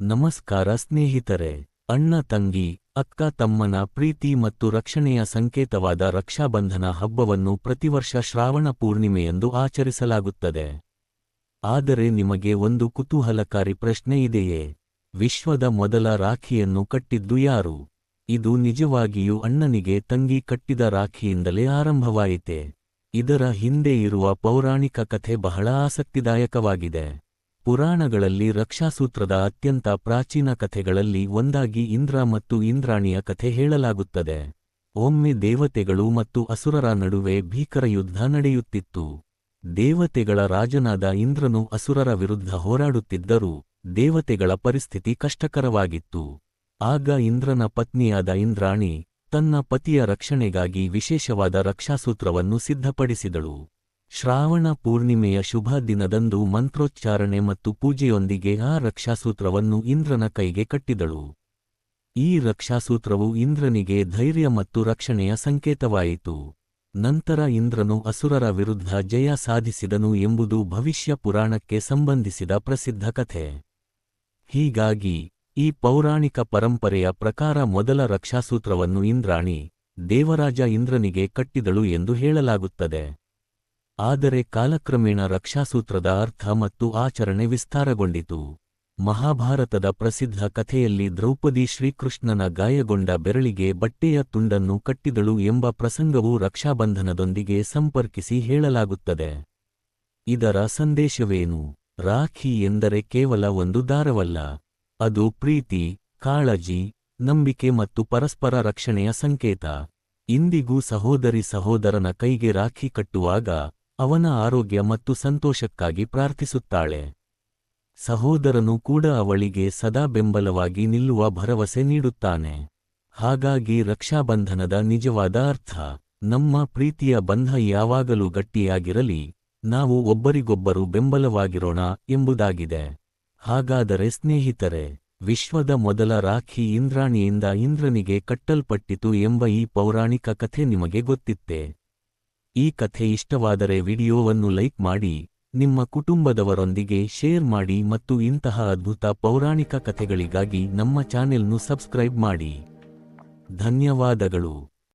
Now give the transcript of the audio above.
ನಮಸ್ಕಾರ ಸ್ನೇಹಿತರೆ. ಅಣ್ಣ ತಂಗಿ, ಅಕ್ಕ ತಮ್ಮನ ಪ್ರೀತಿ ಮತ್ತು ರಕ್ಷಣೆಯ ಸಂಕೇತವಾದ ರಕ್ಷಾಬಂಧನ ಹಬ್ಬವನ್ನು ಪ್ರತಿವರ್ಷ ಶ್ರಾವಣ ಪೂರ್ಣಿಮೆಯಂದು ಆಚರಿಸಲಾಗುತ್ತದೆ. ಆದರೆ ನಿಮಗೆ ಒಂದು ಕುತೂಹಲಕಾರಿ ಪ್ರಶ್ನೆ ಇದೆಯೇ? ವಿಶ್ವದ ಮೊದಲ ರಾಖಿಯನ್ನು ಕಟ್ಟಿದ್ದು ಯಾರು? ಇದು ನಿಜವಾಗಿಯೂ ಅಣ್ಣನಿಗೆ ತಂಗಿ ಕಟ್ಟಿದ ರಾಖಿಯಿಂದಲೇ ಆರಂಭವಾಯಿತೆ? ಇದರ ಹಿಂದೆ ಇರುವ ಪೌರಾಣಿಕ ಕಥೆ ಬಹಳ ಆಸಕ್ತಿದಾಯಕವಾಗಿದೆ. ಪುರಾಣಗಳಲ್ಲಿ ರಕ್ಷಾಸೂತ್ರದ ಅತ್ಯಂತ ಪ್ರಾಚೀನ ಕಥೆಗಳಲ್ಲಿ ಒಂದಾಗಿ ಇಂದ್ರ ಮತ್ತು ಇಂದ್ರಾಣಿಯ ಕಥೆ ಹೇಳಲಾಗುತ್ತದೆ. ಒಮ್ಮೆ ದೇವತೆಗಳು ಮತ್ತು ಅಸುರರ ನಡುವೆ ಭೀಕರ ಯುದ್ಧ ನಡೆಯುತ್ತಿತ್ತು. ದೇವತೆಗಳ ರಾಜನಾದ ಇಂದ್ರನು ಅಸುರರ ವಿರುದ್ಧ ಹೋರಾಡುತ್ತಿದ್ದರೂ ದೇವತೆಗಳ ಪರಿಸ್ಥಿತಿ ಕಷ್ಟಕರವಾಗಿತ್ತು. ಆಗ ಇಂದ್ರನ ಪತ್ನಿಯಾದ ಇಂದ್ರಾಣಿ ತನ್ನ ಪತಿಯ ರಕ್ಷಣೆಗಾಗಿ ವಿಶೇಷವಾದ ರಕ್ಷಾಸೂತ್ರವನ್ನು ಸಿದ್ಧಪಡಿಸಿದಳು. ಶ್ರಾವಣ ಪೂರ್ಣಿಮೆಯ ಶುಭ ದಿನದಂದು ಮಂತ್ರೋಚ್ಚಾರಣೆ ಮತ್ತು ಪೂಜೆಯೊಂದಿಗೆ ಆ ರಕ್ಷಾಸೂತ್ರವನ್ನು ಇಂದ್ರನ ಕೈಗೆ ಕಟ್ಟಿದಳು. ಈ ರಕ್ಷಾಸೂತ್ರವು ಇಂದ್ರನಿಗೆ ಧೈರ್ಯ ಮತ್ತು ರಕ್ಷಣೆಯ ಸಂಕೇತವಾಯಿತು. ನಂತರ ಇಂದ್ರನು ಅಸುರರ ವಿರುದ್ಧ ಜಯ ಸಾಧಿಸಿದನು ಎಂಬುದು ಭವಿಷ್ಯ ಪುರಾಣಕ್ಕೆ ಸಂಬಂಧಿಸಿದ ಪ್ರಸಿದ್ಧ ಕಥೆ. ಹೀಗಾಗಿ ಈ ಪೌರಾಣಿಕ ಪರಂಪರೆಯ ಪ್ರಕಾರ ಮೊದಲ ರಕ್ಷಾಸೂತ್ರವನ್ನು ಇಂದ್ರಾಣಿ ದೇವರಾಜ ಇಂದ್ರನಿಗೆ ಕಟ್ಟಿದಳು ಎಂದು ಹೇಳಲಾಗುತ್ತದೆ. ಆದರೆ ಕಾಲಕ್ರಮೇಣ ರಕ್ಷಾಸೂತ್ರದ ಅರ್ಥ ಮತ್ತು ಆಚರಣೆ ವಿಸ್ತಾರಗೊಂಡಿತು. ಮಹಾಭಾರತದ ಪ್ರಸಿದ್ಧ ಕಥೆಯಲ್ಲಿ ದ್ರೌಪದಿ ಶ್ರೀಕೃಷ್ಣನ ಗಾಯಗೊಂಡ ಬೆರಳಿಗೆ ಬಟ್ಟೆಯ ತುಂಡನ್ನು ಕಟ್ಟಿದಳು ಎಂಬ ಪ್ರಸಂಗವು ರಕ್ಷಾಬಂಧನದೊಂದಿಗೆ ಸಂಪರ್ಕಿಸಿ ಹೇಳಲಾಗುತ್ತದೆ. ಇದರ ಸಂದೇಶವೇನು? ರಾಖಿ ಎಂದರೆ ಕೇವಲ ಒಂದು ದಾರವಲ್ಲ. ಅದು ಪ್ರೀತಿ, ಕಾಳಜಿ, ನಂಬಿಕೆ ಮತ್ತು ಪರಸ್ಪರ ರಕ್ಷಣೆಯ ಸಂಕೇತ. ಇಂದಿಗೂ ಸಹೋದರಿ ಸಹೋದರನ ಕೈಗೆ ರಾಖಿ ಕಟ್ಟುವಾಗ ಅವನ ಆರೋಗ್ಯ ಮತ್ತು ಸಂತೋಷಕ್ಕಾಗಿ ಪ್ರಾರ್ಥಿಸುತ್ತಾಳೆ. ಸಹೋದರನು ಕೂಡ ಅವಳಿಗೆ ಸದಾ ಬೆಂಬಲವಾಗಿ ನಿಲ್ಲುವ ಭರವಸೆ ನೀಡುತ್ತಾನೆ. ಹಾಗಾಗಿ ರಕ್ಷಾಬಂಧನದ ನಿಜವಾದ ಅರ್ಥ ನಮ್ಮ ಪ್ರೀತಿಯ ಬಂಧ ಯಾವಾಗಲೂ ಗಟ್ಟಿಯಾಗಿರಲಿ, ನಾವು ಒಬ್ಬರಿಗೊಬ್ಬರು ಬೆಂಬಲವಾಗಿರೋಣ ಎಂಬುದಾಗಿದೆ. ಹಾಗಾದರೆ ಸ್ನೇಹಿತರೆ, ವಿಶ್ವದ ಮೊದಲ ರಾಖಿ ಇಂದ್ರಾಣಿಯಿಂದ ಇಂದ್ರನಿಗೆ ಕಟ್ಟಲ್ಪಟ್ಟಿತು ಎಂಬ ಈ ಪೌರಾಣಿಕ ಕಥೆ ನಿಮಗೆ ಗೊತ್ತಿತ್ತೇ? ಈ ಕಥೆ ಇಷ್ಟವಾದರೆ ವಿಡಿಯೋವನ್ನು ಲೈಕ್ ಮಾಡಿ, ನಿಮ್ಮ ಕುಟುಂಬದವರೊಂದಿಗೆ ಶೇರ್ ಮಾಡಿ ಮತ್ತು ಇಂತಹ ಅದ್ಭುತ ಪೌರಾಣಿಕ ಕಥೆಗಳಿಗಾಗಿ ನಮ್ಮ ಚಾನೆಲ್ನು ಸಬ್ಸ್ಕ್ರೈಬ್ ಮಾಡಿ. ಧನ್ಯವಾದಗಳು.